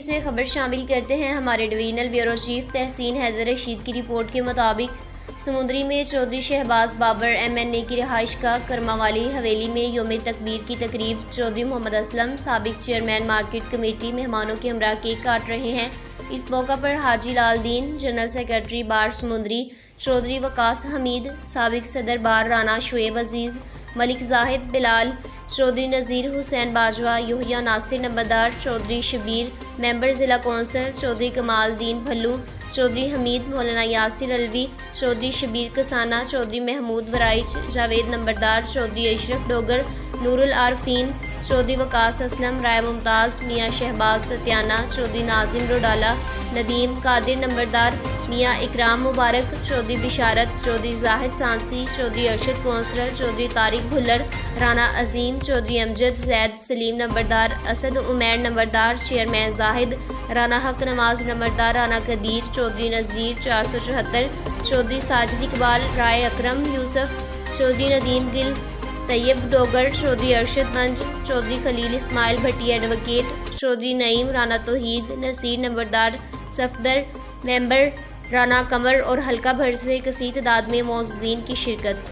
سمندری سے خبر شامل کرتے ہیں۔ ہمارے ڈویژنل بیورو چیف تحسین حیدر رشید کی رپورٹ کے مطابق سمندری میں چودھری شہباز بابر MNA کی رہائش گاہ کرما والی حویلی میں یوم تکبیر کی تقریب چودھری محمد اسلم سابق چیئرمین مارکیٹ کمیٹی مہمانوں کے ہمراہ کیک کاٹ رہے ہیں۔ اس موقع پر حاجی لال دین، جنرل سیکرٹری بار سمندری چودھری وقاص حمید، سابق صدر بار رانا شعیب عزیز، ملک زاہد بلال، چودھری نذیر حسین باجوہ، یحییٰ ناصر نمبردار، چودھری شبیر، ممبر ضلع کونسل، چودھری کمال دین بھلو، چودھری حمید، مولانا یاسر علوی، چودھری شبیر کسانہ، چودھری محمود ورائچ، جاوید نمبردار، چودھری اشرف ڈوگر، نور العارفین، چودھری وقاص اسلم، رائے ممتاز، میاں شہباز ستیانہ، چودھری ناظم روڈالہ، ندیم قادر نمبردار، میاں اکرام مبارک، چودھری بشارت، چودھری زاہد سانسی، چودھری ارشد کونسلر، چودھری طارق بھلر، رانا عظیم، چودھری امجد زید، سلیم نمبردار، اسد عمیر نمبردار، چیئرمین زاہد، رانا حق نواز نمبردار، رانا قدیر، چودھری نذیر 474، چودھری ساجد اقبال، رائے اکرم یوسف، چودھری ندیم گل، طیب ڈوگر، چودھری ارشد منج، چودھری خلیل اسماعیل بھٹی ایڈوکیٹ، چودھری نعیم، رانا توحید، نصیر نمبردار، صفدر، ممبر رانا قمر اور حلقہ بھر سے کثیر تعداد میں معززین کی شرکت۔